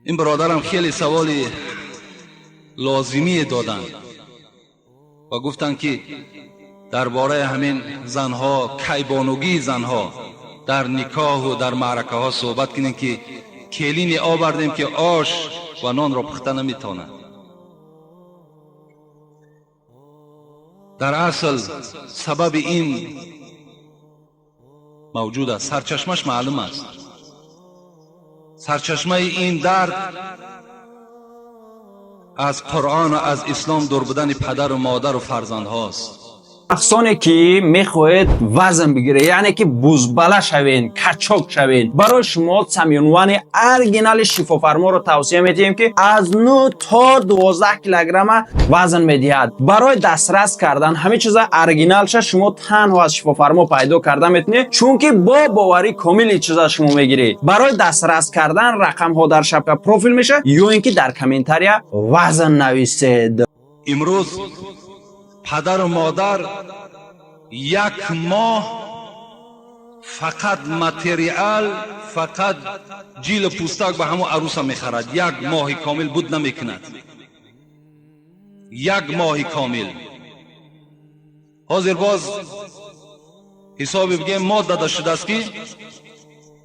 این برادرم خیلی سوالی لازمی دادن و گفتن که درباره همین زنها، کیبانوگی زنها در نکاح و در معرکه ها صحبت کنیم که کلین آوردیم که آش و نان را پخته نمیتونه. در اصل سبب این موجود است، سرچشمش معلوم است. سرچشمه این درد از قرآن و از اسلام دور بودن پدر و مادر و فرزند هاست. شخصانی که میخواهید وزن بگیره، یعنی که بزبله شوین، کچاک شوین، برای شما سمیونوان ارگینال شفافرما رو توصیه میدیم که از 9 تا 12 کیلوگرم وزن میدهد. برای دسترس کردن همه چیز ارگینالش شما تنها از شفافرما پیدا کرده میتونید، چون که با باوری کامل چیز شما میگیری. برای دسترس کردن رقم ها در شبکه پروفیل میشه یا اینکه در کامنتاری وزن نویسید. امروز پدر و مادر یک ماه فقط متریال، فقط جیل و پوستک به همون عروس میخرد. یک ماه کامل بود نمیکند. یک ماه کامل. حاضر باز حسابی بگیم ما داده شده است که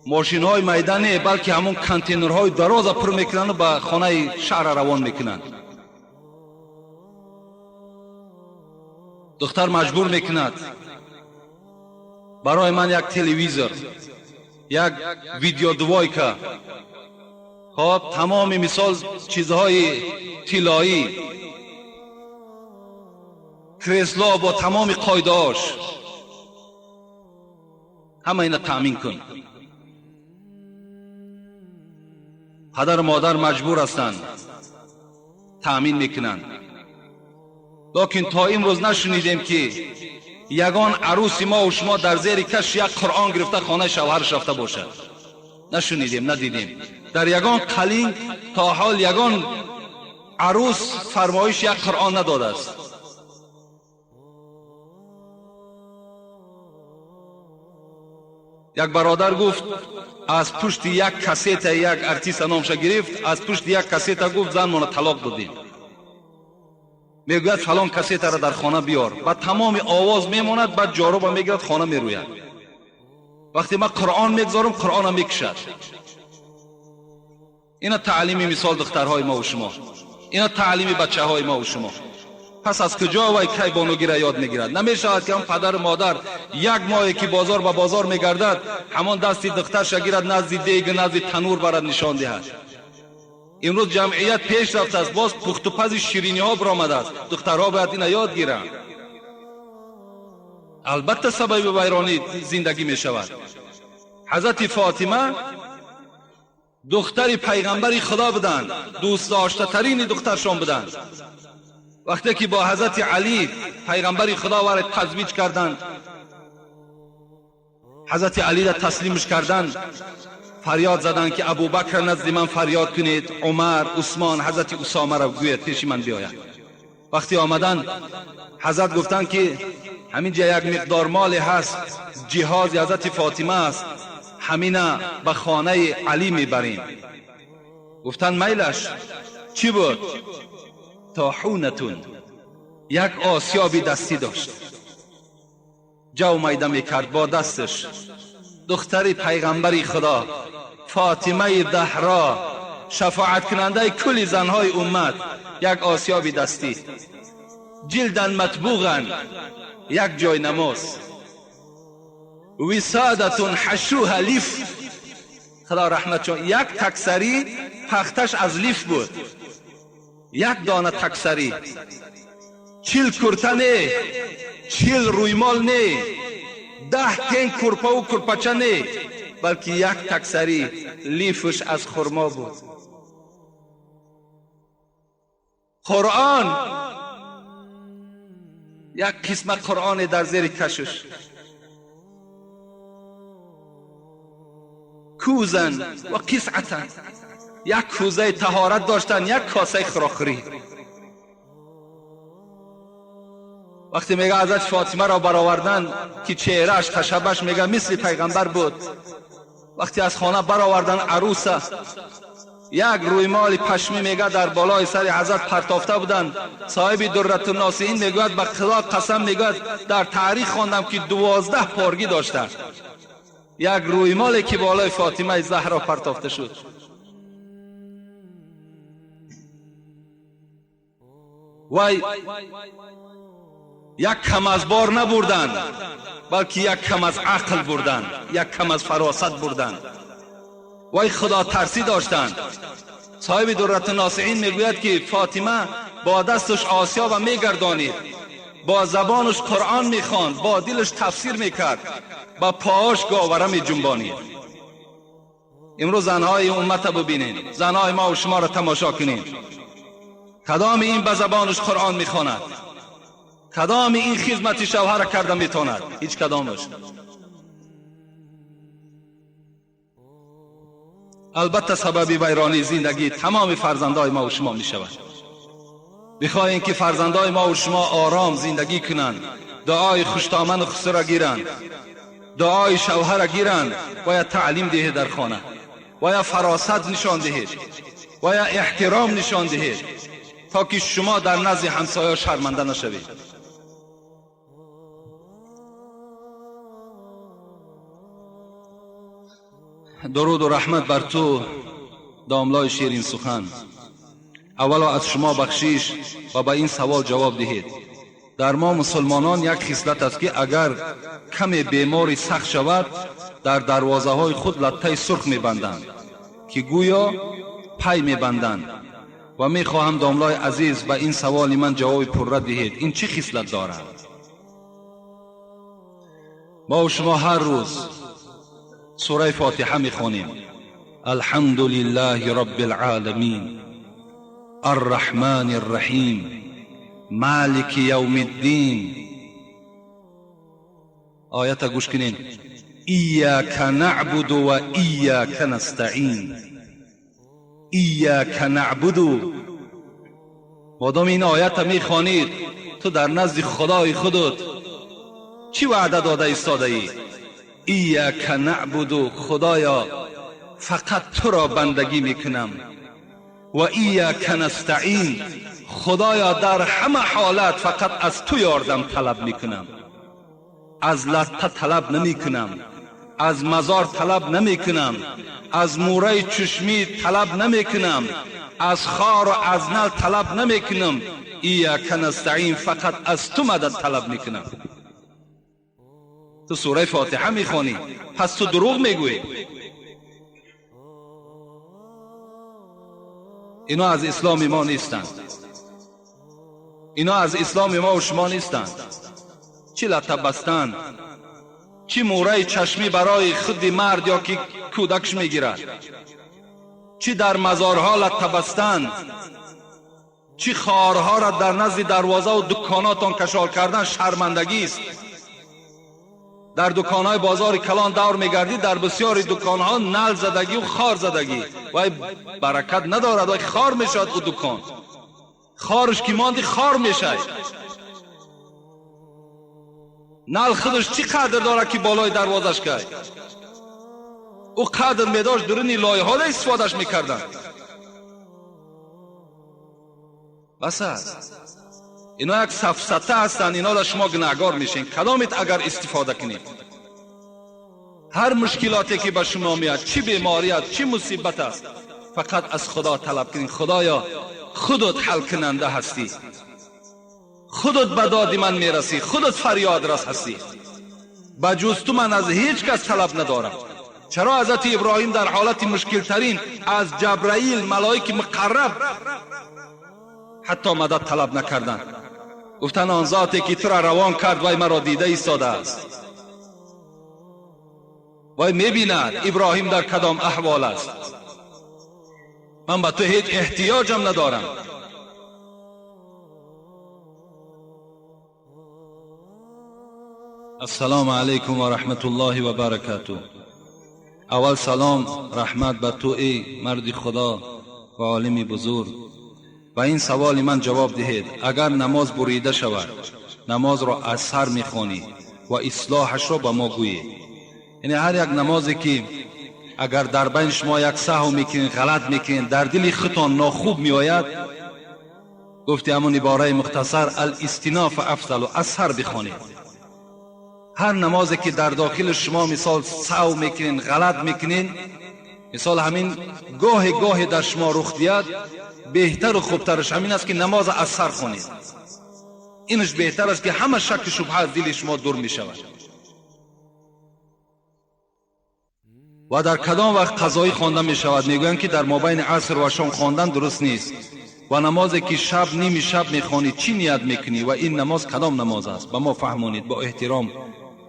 ماشین های میدانی بلکه همون کانتینر های دراز پر میکنند و به خانه شهر روان میکنند. دختر مجبور میکند برای من یک تلویزور، یک ویدیو دوایکا، خب تمام مثال چیزهای طلایی، کرسلا با تمام قاعده‌اش، همه اینا تامین کن. پدر و مادر مجبور هستند تامین میکنند. لیکن تا امروز نشنیدیم که یگان عروس ما و شما در زیر کش یک قرآن گرفته خانه شوهرش رفته باشد. نشنیدیم، ندیدیم. در یگان قلین تا حال یگان عروس فرمایش یک قرآن نداده است. یک برادر گفت از پشت یک کسیت یک ارتیست نامش گرفت، از پشت یک کسیت گفت زن منو طلاق دادیم. میگوید فلان کسیت را در خانه بیار، بعد تمام آواز میماند، بعد جارو میگیرد خانه میروید. وقتی من قرآن میگذارم قرآن میکشد. اینا تعلیمی مثال دخترهای ما و شما، اینا تعلیمی بچه های ما و شما. پس از کجا و کی بانوگی را یاد میگیرد؟ نمیشود که هم پدر و مادر یک ماهی که بازار به بازار میگردد همان دستی دخترش گیرد نزد دیگ نزد تنور برد نشان دهد. امروز جمعیت پیش رفته است، باز پخت و پز شیرینی ها برآمده است. دخترها باید اینا یاد گیرند. البته سبب ویرانی زندگی می شود. حضرت فاطمه دختر پیغمبر خدا بودند، دوست داشته ترین دخترشان بودند. وقتی که با حضرت علی پیغمبر خدا وارد تزویج کردند، حضرت علی را تسلیمش کردند، فریاد زدند که ابوبکر نزد من فریاد کنید، عمر، عثمان، حضرت اسامه را گوید پیش من بیاید. وقتی آمدند حضرت گفتند که همین جا یک مقدار مال هست، جهاز حضرت فاطمه است، همینا به خانه علی میبریم. گفتند میلش. چی بود؟ طاحونتون، یک آسیابی دستی داشت، جو میده میکرد با دستش. دختری پیغمبر خدا فاطمه دهرا، شفاعت کننده کل زنهای امت، یک آسیابی دستی، جلدن مطبوغن، یک جای نماز، وسادتون حشوها لیف، خدا رحمت چون، یک تکسری پختش از لیف بود، یک دانه تکسری، 40 کرته نه، 40 رویمال نه، 10 تن کرپه و کرپچه نه، بلکه یک تکسری لیفش از خرما بود. قرآن، یک قسم قرآن در زیر کشش، کوزن و قسعتن، یک کوزه طهارت داشتن، یک کاسه خراخری. وقتی میگه حضرت فاطمه را برآوردن که چهرهش خشبش میگه مثل پیغمبر بود. وقتی از خانه برآوردن عروسه، یک رویمال پشمی میگه در بالای سر حضرت پرتافته بودند. صاحب درة الناصحین میگوید به خدا قسم میگوید در تاریخ خواندم که 12 پارگی داشته یک رویمالی که بالای فاطمه زهرا پرتافته شد. وای یک کم از بار نبردند، بلکه یک کم از عقل بردند، یک کم از فراست بردند. وای خدا ترسی داشتند. صاحب درة الناصحین میگوید که فاطمه با دستش آسیا و میگردانید، با زبانش قرآن میخواند، با دلش تفسیر میکرد، با پاهاش گاوره میجنبانید. امروز زنهای امت ببینید، زنهای ما و شما را تماشا کنید. کدام این به زبانش قرآن میخواند؟ کدام این خدمت شوهر کرده میتواند؟ هیچ کدامش. البته سبب ویرانی زندگی تمام فرزندای ما و شما می شود. بخواهیم که فرزندای ما و شما آرام زندگی کنند، دعای خوشتامن و خسر را گیرند، دعای شوهر را گیرند، باید تعلیم دهید در خانه، باید فراست نشان دهید، باید احترام نشان دهید تا که شما در نزد همسایه شرمنده نشوید. درود و رحمت بر تو داملای شیرین سخن. اولا از شما بخشش و به این سوال جواب دهید. در ما مسلمانان یک خصلت است که اگر کمی بیماری سخت شود در دروازه های خود لطه سرخ میبندند که گویا پی میبندند. و میخواهم داملای عزیز به این سوال من جواب پررد دهید. این چه خصلت دارد؟ ما و شما هر روز سوره فاتحه میخوانیم. الحمد لله رب العالمین الرحمن الرحیم مالک یوم الدین. آیت گوش کنین. ایاک نعبد و ایاک نستعین. ایاک نعبد. مادام این آیت میخوانید تو در نزد خدای خودت چی وعده داده ایستاده ای؟ ایاک نعبد، خدایا فقط تو را بندگی میکنم. و ایاک نستعین، خدایا در همه حالت فقط از تو یاردم طلب میکنم. از لطه طلب نمیکنم، از مزار طلب نمیکنم، از موره چشمی طلب نمیکنم، از خار و از نل طلب نمیکنم. ایاک نستعین، فقط از تو مدد طلب میکنم. تو سوره فاتحه میخوانی، پس تو دروغ میگویی. اینا از اسلام ما نیستند. اینا از اسلام ما و شما نیستند. چی لطه بستند، چی موره چشمی برای خود مرد یا که کودکش میگیرد، چی در مزارها لطه بستند، چی خارها را در نزد دروازه و دکاناتان کشال کردن شرمندگی است. در دکانهای بازار کلان دور میگردی، در بسیاری دکانها نل زدگی و خار زدگی. وای برکت ندارد، وای خار میشد او دکان. خارش که ماندی خار میشه. نل خودش چی قدر داره که بالای دروازش که او قدر میداشت درونی لایه ها استفادهش میکردن. بس است. اینا یک سفسطه هستند، اینا را شما گناهگار میشین. کدامت اگر استفاده کنید، هر مشکلاتی که به شما میاد، چی بیماری است، چی مصیبت است، فقط از خدا طلب کنید. خدایا خودت حل کننده هستی، خودت به داد من میرسی، خودت فریاد رس هستی. بجز تو من از هیچ کس طلب ندارم. چرا حضرت ابراهیم در حالت مشکل ترین از جبرائیل ملائک مقرب حتی مدد طلب نکردند؟ گفتن آن ذاتی که تو را روان کرد وای مرا دیده ایستاده است، وای میبیند ابراهیم در کدام احوال است. من به تو هیچ احتیاجم ندارم. السلام علیکم و رحمت الله و برکاته. اول سلام رحمت به تو ای مرد خدا و عالم بزرگ. و این سوال من جواب دهید. اگر نماز بریده شود، نماز را از سر میخوانی و اصلاحش را به ما گویی. یعنی هر یک نمازی که اگر در بین شما یک سهو میکنین، غلط میکنین، در دل خودتان ناخوب میآید، گفتی همون عباره مختصر الاستناف افضل و اثر بخوانید. هر نمازی که در داخل شما مثال سهو میکنین، غلط میکنین، مثال همین گاه در شما رخ بیاد، بهتر و خوبترش همین است که نماز اثر خونید. اینش بهتر است که همه شک شبهه از دل شما دور می شود. و در کدام وقت قضایی خوانده می شود؟ میگویند که در مابین عصر و شام خواندن درست نیست. و نمازی که شب نیمی شب میخوانی چی نیت میکنی و این نماز کدام نماز است؟ به ما فهمونید با احترام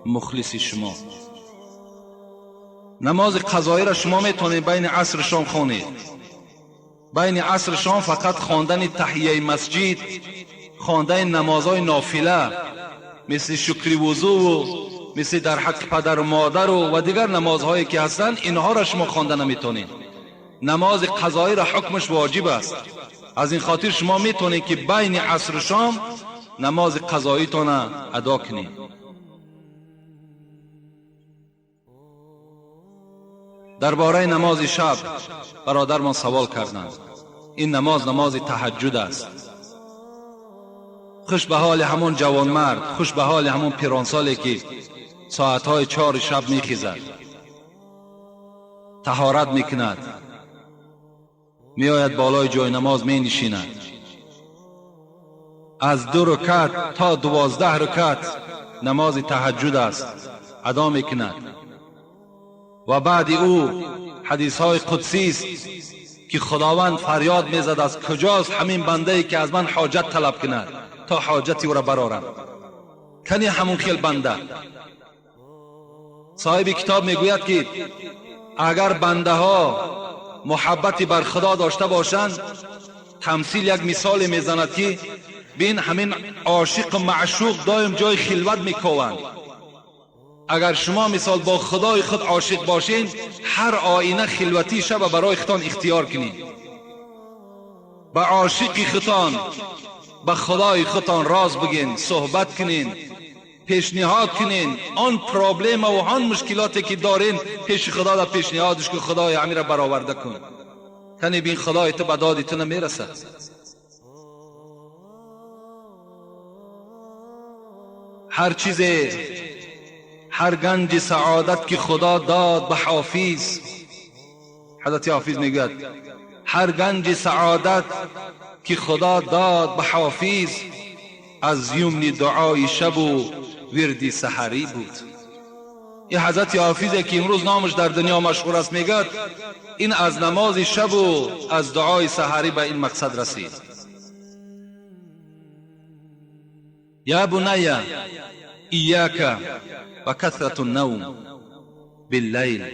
مخلص شما. نماز قضایی را شما میتونید بین عصر شام خوانید. بین عصر شام فقط خواندن تحیه مسجد، خواندن نمازهای نافله مثل شکر وضو و مثل در حق پدر و مادر و دیگر نمازهایی که هستند، اینها را شما خوانده نمیتونید. نماز قضایی را حکمش واجب است. از این خاطر شما میتونید که بین عصر و شام نماز قضاییتون ادا کنید. درباره نماز شب برادر من سوال کردند. این نماز تهجد است. خوش به حال همون جوانمرد، خوش به حال همون پیرانسالی که ساعتهای 4 شب میخیزد، طهارت میکند، میآید بالای جای نماز می نشیند، از 2 رکعت تا 12 رکعت نماز تهجد است ادا میکند. و بعد او حدیث های قدسی است که خداوند فریاد میزد از کجاست همین بنده ای که از من حاجت طلب کند تا حاجتی او را برارم. کنی همون خیل بنده. صاحب کتاب میگوید که اگر بنده ها محبتی بر خدا داشته باشند، تمثیل یک مثال میزند که بین همین عاشق و معشوق دایم جای خلوت میکوند. اگر شما مثال با خدای خود عاشق باشین، هر آینه خلوتی شب برای خودتان اختیار کنین. با عاشق خودتان، با خدای خودتان راز بگین، صحبت کنین، پیشنهاد کنین. آن پرابلم و آن مشکلاتی که دارین پیش خدا را پیشنهادش که خدای همین را برآورده کن. کنی بین خدای تو به داد تو نمیرسد. هر چیز، هر گنج سعادت که خدا داد به حافظ، حضرت حافظ میگوید هر گنج سعادت که خدا داد به حافظ، از یمن دعای شب و ورد سحری بود. این حضرت حافظی که امروز نامش در دنیا مشهور است، میگوید این از نماز شب و از دعای سحری به این مقصد رسید. یا بنی ایاک و کثرت النوم باللیل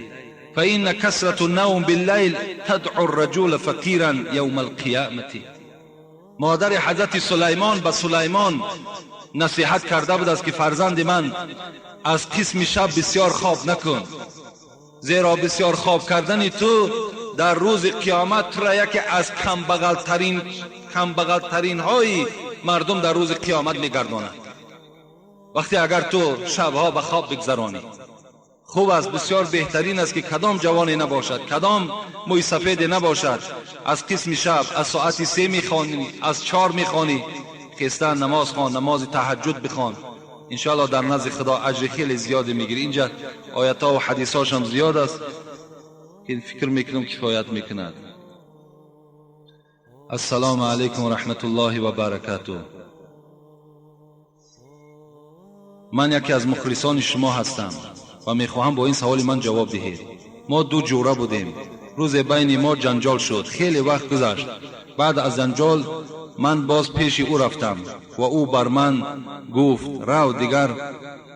فإن کثرت النوم باللیل تدعو الرجل فقیرا یوم القیامة. مادر حضرت سلیمان به سلیمان نصیحت کرده بود است که فرزند من از قسم شب بسیار خواب نکن، زیرا بسیار خواب کردن تو در روز قیامت را یکی از کم بغل های مردم در روز قیامت میگرداند. وقتی اگر تو شبها به خواب بگذرانی، خوب است، بسیار بهترین است که کدام جوانی نباشد، کدام موی سفید نباشد، از قسم شب از ساعت 3 میخوانی، از 4 میخوانی، خیستن نماز خوان، نماز تهجد بخوان، انشاءالله در نزد خدا اجر خیلی زیادی میگیری. اینجا آیات ها و حدیث هاش هم زیاد است که فکر میکنم کفایت میکند. السلام علیکم و رحمت الله و برکاته. من یکی از مخلصان شما هستم و میخواهم با این سوال من جواب دهید. ما 2 جوره بودیم، روز بین ما جنجال شد، خیلی وقت گذشت. بعد از جنجال من باز پیش او رفتم و او بر من گفت رو دیگر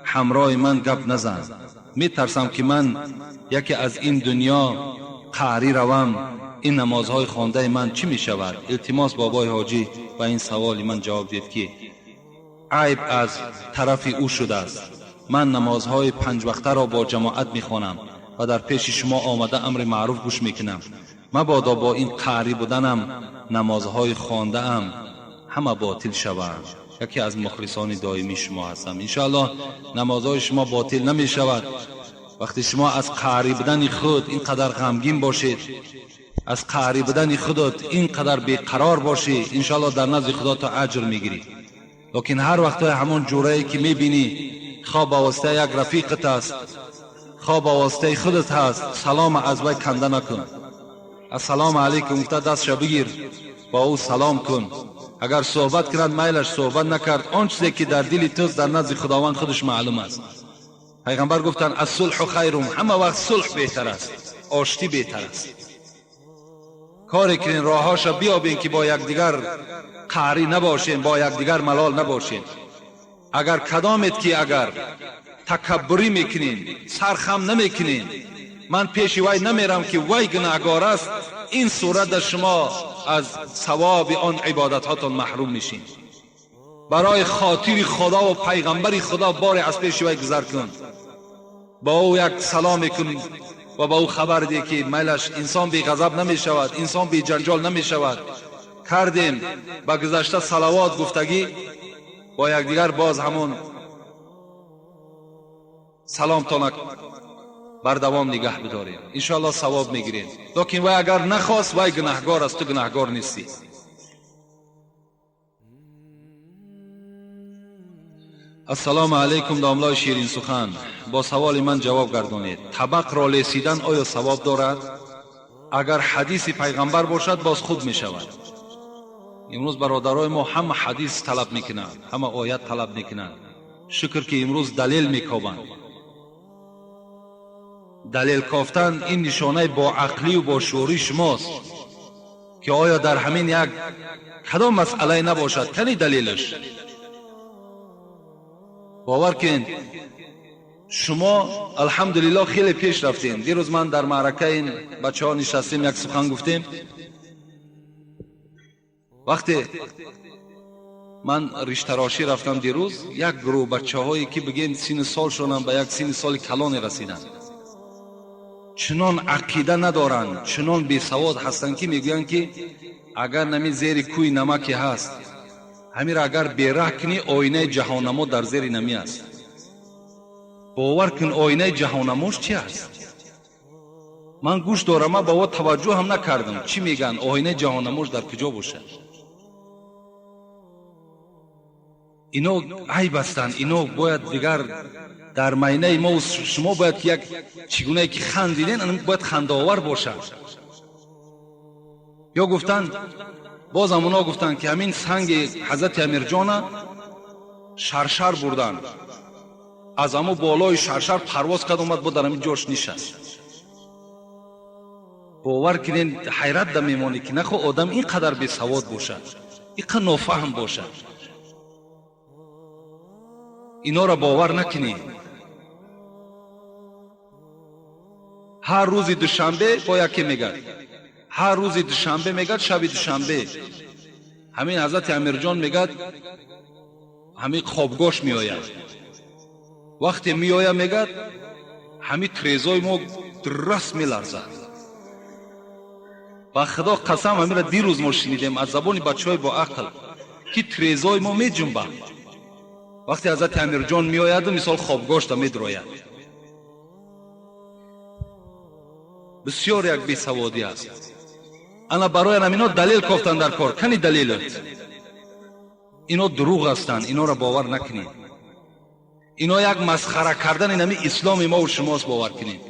همراه من گپ نزن، میترسم که من یکی از این دنیا قهری روم، این نمازهای خوانده من چی میشود؟ التماس بابای حاجی و این سوال من جواب دید که عیب از طرف او شده است. من نمازهای 5 وقته را با جماعت میخوانم و در پیش شما آمده امر معروف گوش میکنم. مبادا با این قهری بودنم نمازهای خوانده ام همه باطل شود. یکی از مخلصان دائمی شما هستم. انشاءالله نمازهای شما باطل نمی شود وقتی شما از قهری بودن خود اینقدر غمگین باشید، از قهری بودن خودت اینقدر بیقرار باشی، انشالله در نزد خدا تو اجر میگیری. لیکن هر وقت همون جورایی که میبینی خواه با واسطه یک رفیقت است، خواه با واسطه خودت هست، سلام از وی کنده نکن. السلام علیکم گفته دستش بگیر، با او سلام کن. اگر صحبت کرد میلش، صحبت نکرد، آن چیزی که در دل توست در نزد خداوند خودش معلوم است. پیغمبر گفتن الصلح خیر، همه وقت صلح بهتر است، آشتی بهتر است. کاری کنین راهاش بیابین که با یکدیگر قهری نباشین، با یکدیگر ملال نباشین. اگر کدامت که اگر تکبری میکنین، سرخم نمیکنین، من پیش وی نمیرم که وی گناهگار است، این صورت در شما از ثواب آن عبادت هاتون محروم میشین. برای خاطر خدا و پیغمبر خدا بار از پیش وی گذر کن، با او یک سلام کن و با او خبر دی که میلش انسان بی غضب نمی شود، انسان بی جنجال نمی شود. کردیم با گذشته صلوات گفتگی، با یکدیگر باز همون سلام تانک بر دوام نگه بداریم، انشاءالله ثواب میگیریم. لیکن وی اگر نخواست، وی گناهگار است، تو گناهگار نیستی. السلام علیکم داملای شیرین سخن، با سوال من جواب گردانید. طبق را لیسیدن آیا ثواب دارد؟ اگر حدیث پیغمبر باشد باز خوب می شود. امروز برادرای ما همه حدیث طلب میکنند، همه آیت طلب میکنند. شکر که امروز دلیل میکوبند. دلیل کافتن این نشانه با عقلی و با شعوری شماست که آیا در همین یک کدام مسئله نباشد کنی دلیلش. باور کن شما الحمدلله خیلی پیش رفتین. دیروز من در معرکه این بچه ها نشستیم، یک سخن گفتیم. وقتی من ریش تراشی رفتم دیروز، یک گروه بچه هایی که بگین سین سال شدن به یک سین سال کلان رسیدن، چنان عقیده ندارن، چنان بی سواد هستن که میگوین که اگر نمی زیر کوی نمکی هست، همین اگر بیره کنی آینه جهانمو در زیر نمی است. باور کن آینه جهانموش چی است؟ من گوش دارم، با او توجه هم نکردم چی میگن آینه جهانموش در کجا باشه. اینو عیب هستند، اینو باید دیگر در معنی ما و شما باید یک چگونه که خندیدین این باید خنده‌آور باشه. یا گفتن باز همونا گفتن که همین سنگ حضرت امیر جان شرشر بردن، از همو بالای شرشر پرواز کرد اومد با در همین جاش نشست. باور کنین حیرت دم میمانی که نخو آدم اینقدر بی سواد باشه، اینقدر نافهم باشه. اینا را باور نکنی. هر روز دوشنبه با یکی میگد، هر روز دوشنبه میگد، شب دوشنبه همین حضرت امیر جان میگد همین خوابگاش میآید. وقتی میآید میگد همین تریزای ما درست میلرزد. با خدا قسم همین را دیروز ما شنیدیم از زبان بچهای با عقل که تریزای ما میجنبه. وقتی حضرت امیر جان میآید مثال خوابگاش تا میدراید. بسیار یک بی سوادی است. انا برای اینا دلیل کافتن در کار کنی دلیلت. اینا دروغ هستند، اینا را باور نکنید. اینا یک مسخره کردن اینمی اسلام ما و شماست، باور کنید.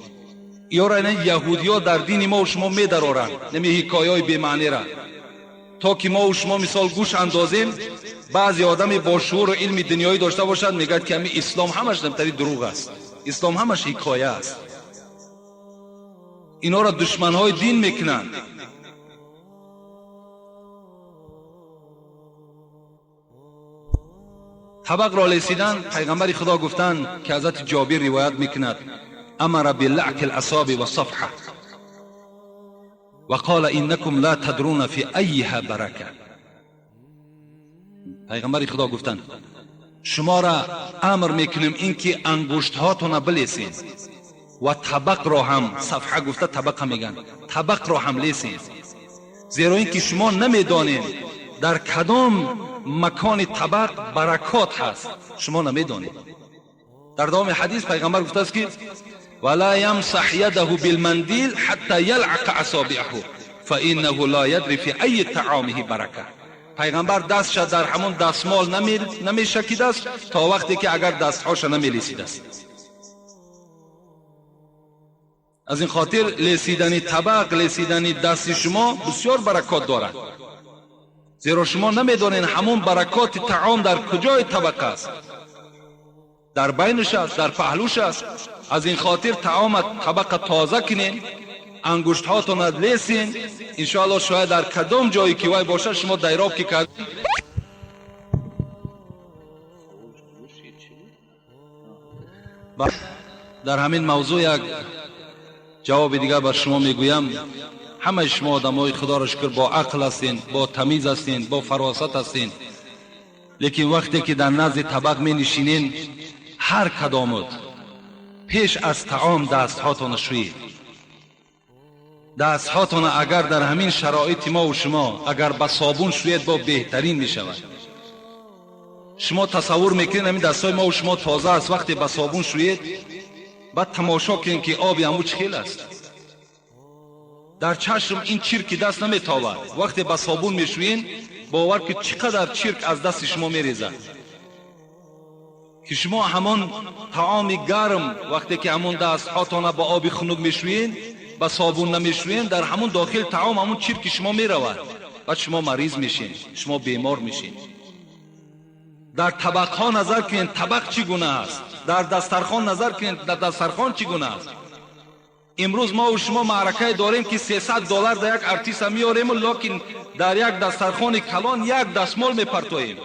یا را این یهودی‌ها در دین ما و شما می‌درارند، نمی حکایه‌های بی معنی را، تا که ما و شما مثال گوش اندازیم. بعضی آدم با شعور و علم دنیایی داشته باشد میگه که همین اسلام همش نمتری دروغ است، اسلام همش حکایه است. اینا را دشمن‌های دین میکنند. طبق را لیسیدن پیغمبر خدا گفتند که حضرت جابر روایت میکند امر باللعک الاصابع والصفحه وقال انکم لا تدرون فی ایها برکه. پیغمبر خدا گفتند شما را امر میکنیم اینکه انگشت هاتون بلیسین و طبق را هم، صفحه گفته طبق میگن، طبق را هم لیسین، زیرا اینکه شما نمیدانید در کدام مکان طبق برکات هست، شما نمیدانید. در دوام حدیث پیغمبر گفته است که ولا يمسح يده بالمنديل حتى يلعق اصابعه فانه لا يدري في ای طعامه برکه. پیغمبر دستش در همون دستمال نمی شکیده است تا وقتی که اگر دستهاش نمی لیسیده است. از این خاطر لیسیدن طبق، لیسیدن دست شما بسیار برکات دارد، زیرا شما نمیدونین همون برکات طعام در کجای طبق است، در بینش است، در پهلوش است. از این خاطر طعام طبق تازه کنین، انگشت هاتون لیسین، انشاءالله شاید در کدام جایی که وای باشه شما دیراب که کرد. در همین موضوع یک جواب دیگر بر شما میگویم. همه شما آدمای خدا را شکر با عقل هستین، با تمیز هستین، با فراست هستین، لیکن وقتی که در نزد طبق می نشینین هر کدامت پیش از طعام دست هاتون شویید. دست هاتون اگر در همین شرایط ما و شما اگر با صابون شوید با بهترین می شود. شما تصور میکنید همین دستای ما و شما تازه است، وقتی با صابون شوید بعد تماشا کنید که آبی همو چخیل است. در چشم این چرک دست نمیتابد. وقتی با صابون میشوین باور که چقدر چرک از دست شما میریزد. که شما همون طعام گرم وقتی که همون دست هاتون با آب خنک میشوین با صابون نمیشوین، در همون داخل طعام همون چرک شما میرود، بعد شما مریض میشین، شما بیمار میشین. در طبق ها نظر کنید طبق چگونه است، در دسترخوان نظر کنید در دسترخوان چگونه است. امروز ما و شما معرکه داریم که $300 در یک ارتیس میاریم، لیکن در یک دسترخوان کلان یک دستمال میپرتویم.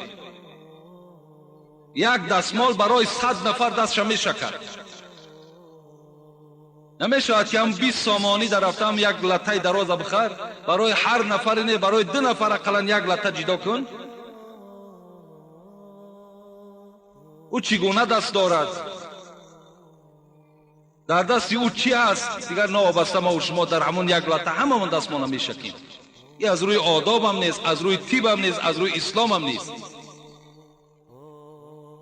یک دستمال برای 100 نفر دستش میشکد. نمیشود که هم 20 سامانی در هفته هم یک لطه دراز بخر، برای هر نفر نه، برای 2 نفر اقلا یک لطه جدا کن. او چگونه دست دارد؟ در دستی او چی است؟ دیگر نوابسته ما و شما در همون یک لطه هممون دستمال میشکیم. این از روی آداب هم نیست، از روی طب هم نیست، از روی اسلام هم نیست.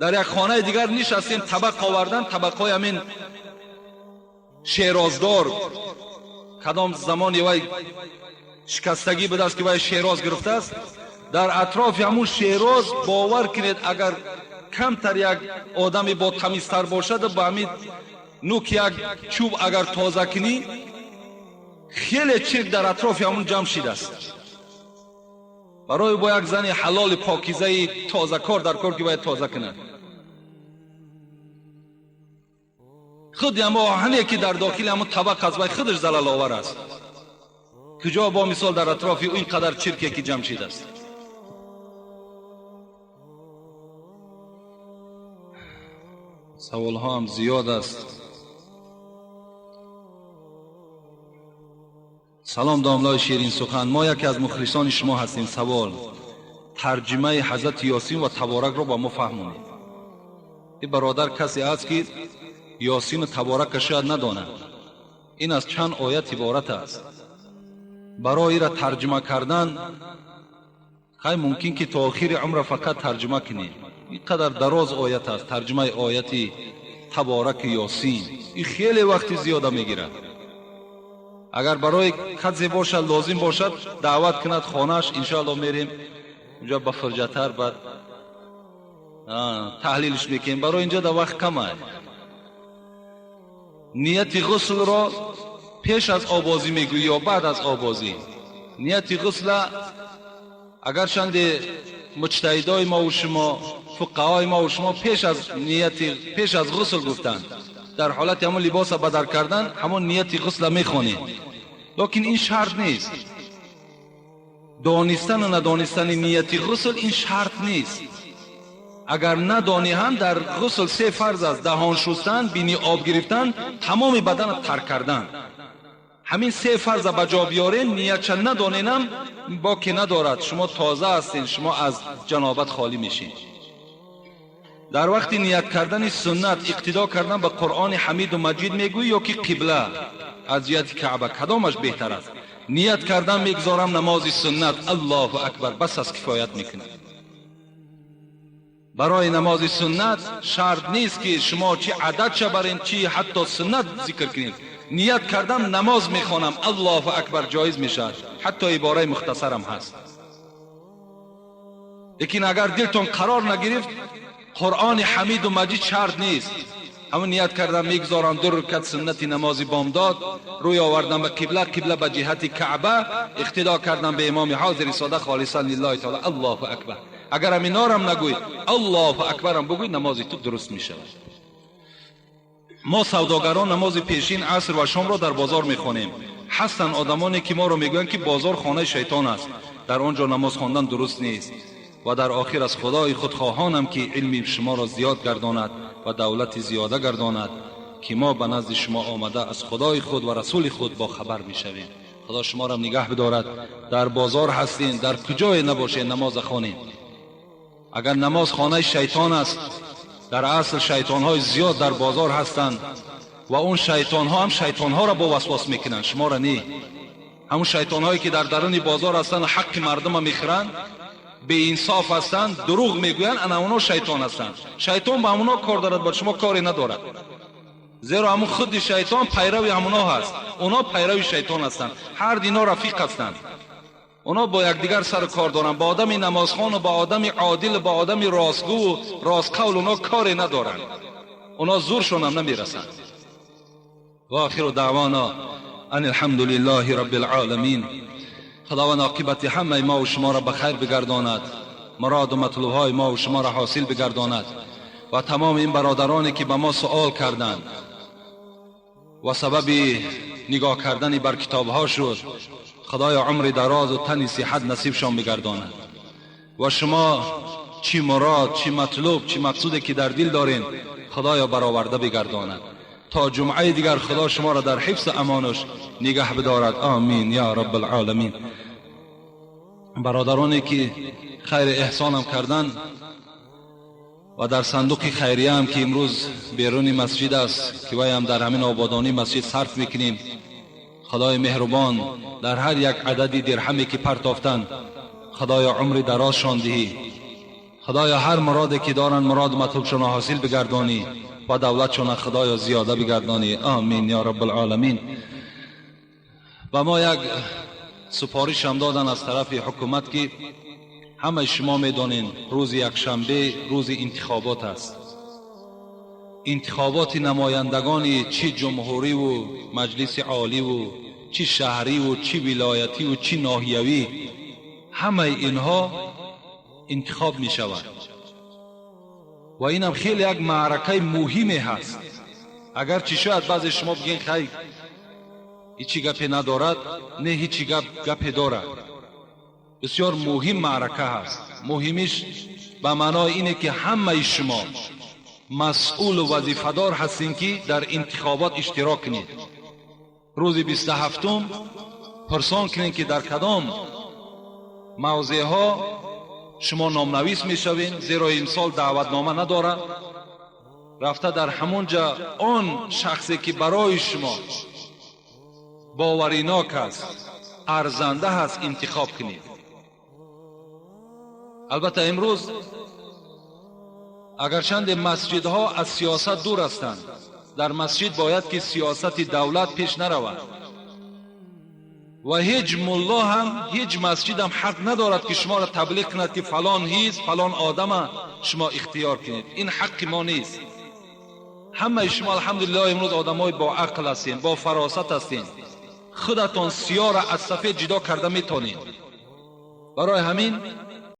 در یک خانه دیگر نشستیم، طبق آوردن، طبق‌های همین شیرازدار، کدام زمانی وای شکستگی به دست که وای شیراز گرفته است، در اطراف همون شیراز باور کنید اگر کمتر یک آدمی با تمیزتر باشد با همین نوک یک چوب اگر تازه کنی خیلی چرک در اطراف همون جمع شده است. برای با یک زن حلال پاکیزه تازه کار در کار که باید تازه کنه، خود هم آهنی که در داخل همون طبق از وای خودش زلال آور است. کجا با مثال در اطراف او اینقدر چرکی که جمع شده است. سوال ها هم زیاد است. سلام داملای شیرین سخن، ما یکی از مخلصان شما هستیم. سوال ترجمه حضرت یاسین و تبارک را با ما فهمونید. این برادر کسی است که یاسین و تبارک شاید نداند. این از چند آیت عبارت است. برای را ترجمه کردن خیلی ممکن که تا آخر عمر فقط ترجمه کنید. اینقدر دراز آیت است. ترجمه آیت تبارک یاسین این خیلی وقت زیاده میگیرد. اگر برای کسی باشد لازم باشد دعوت کند خانهش، انشاءالله میریم اونجا با فرجتر بعد تحلیلش میکنیم. برای اینجا در وقت کمه. نیت غسل را پیش از آبازی میگویی یا بعد از آبازی؟ نیت غسل اگر چند مجتهدای ما و شما، فقهای ما و شما پیش از غسل گفتند در حالت همون لباس بدر کردن همون نیت غسل میخونید، لیکن این شرط نیست. دانستن و ندانستن نیت غسل این شرط نیست. اگر ندانی هم در غسل 3 فرض است: دهان شستن، بینی آب گرفتن، تمام بدن ترک کردن. همین 3 فرض به جا بیارین، نیت چه ندانینم باکی ندارد. شما تازه هستین، شما از جنابت خالی میشین. در وقت نیت کردن سنت اقتدا کردن به قرآن حمید و مجید میگویی یا که قبله از جهت کعبه؟ کدامش بهتر است؟ نیت کردن میگذارم نماز سنت الله اکبر بس از کفایت میکنه. برای نماز سنت شرط نیست که شما چی عدد چه برین چی حتی سنت ذکر کنید. نیت کردم نماز میخوانم الله اکبر جایز میشه، حتی عباره مختصرم هست. لیکن اگر دلتون قرار نگرفت قرآن حمید و مجید شرط نیست. همون نیت کردم میگذارم 2 رکعت سنت نماز بامداد، روی آوردم به قبله به جهت کعبه، اقتدا کردم به امام حاضر ساده خالصا لله تعالی الله اکبر. اگر هم اینا هم نگوی الله اکبر هم بگوی نماز تو درست میشه. ما سوداگران نماز پیشین عصر و شام را در بازار میخوانیم. هستن آدمانی که ما رو میگویند که بازار خانه شیطان است، در آنجا نماز خواندن درست نیست. و در آخر از خدای خود خواهانم که علم شما را زیاد گرداند و دولت زیاده گرداند که ما به نزد شما آمده از خدای خود و رسول خود با خبر میشویم. خدا شما را نگه بدارد. در بازار هستین، در کجای نباشه نماز خوانید. اگر نماز خانه شیطان است، در اصل شیطان های زیاد در بازار هستند و اون شیطان ها هم شیطان ها را با وسواس میکنند، شما را نه. همون شیطان هایی که در درون بازار هستند حق مردم میخرند، به انصاف هستند، دروغ میگویند، انا اونا شیطان هستند. شیطان با اونا کار دارد، با شما کاری ندارد. زیرا همون خود شیطان پیروی همونا هست، اونا پیروی شیطان هستند. هر دینا رفیق هستند. اونا با یکدیگر سر کار دارند. با آدم نمازخوان و با آدم عادل، با آدم راستگو و راست قول اونا کاری ندارند. اونا زورشون هم نمیرسند. و آخر دعوانا ان الحمد لله رب العالمین. خداوند عاقبت همه ما و شما را به خیر بگرداند، مراد و مطلوب های ما و شما را حاصل بگرداند. و تمام این برادرانی که به ما سوال کردند و سبب نگاه کردن بر کتاب ها شد، خدای عمر دراز و تن صحت نصیب شان بگرداند. و شما چی مراد، چی مطلوب، چی مقصودی که در دل دارین خدایا برآورده بگرداند. تا جمعه دیگر خدا شما را در حفظ امانش نگه بدارد. آمین یا رب العالمین. برادرانی که خیر احسانم کردن و در صندوق خیریه هم که امروز بیرون مسجد است که وای هم در همین آبادانی مسجد صرف میکنیم، خدای مهربان در هر یک عددی درهمی که پرتافتن خدایا عمر درازشان دهی. خدایا هر مرادی که دارن مراد مطلوبشان حاصل بگردانی و دولتشان خدایا زیاده بگردانی. آمین یا رب العالمین. و ما یک سپارش هم دادن از طرف حکومت که همه شما میدانین روز یکشنبه روز انتخابات است. انتخابات نمایندگان چی جمهوری و مجلس عالی و چی شهری و چی ولایتی و چی ناحیوی، همه اینها انتخاب می شود. و اینم خیلی یک معرکه مهمی هست. اگر چی شاید بعضی شما بگین خیر هیچی گپی ندارد، نه هیچی گپی دارد. بسیار مهم معرکه هست. مهمش به معنای اینه که همه شما مسئول و وظیفه‌دار هستین که در انتخابات اشتراک کنید. روز 27م پرسان کنید که در کدام موضع ها شما نامنویس میشوین، زیرا این سال دعوتنامه نداره. رفته در همونجا آن شخصی که برای شما باوریناک است، ارزنده هست انتخاب کنید. البته امروز اگرچند مسجدها از سیاست دور هستند، در مسجد باید که سیاست دولت پیش نرود و هیچ ملا هم هیچ مسجد هم حق ندارد که شما را تبلیغ کند که فلان حزب فلان آدم شما اختیار کنید. این حق ما نیست. همه شما الحمدلله امروز آدمای با عقل هستین، با فراست هستین، خودتان سیاه را از سفید جدا کرده میتونید. برای همین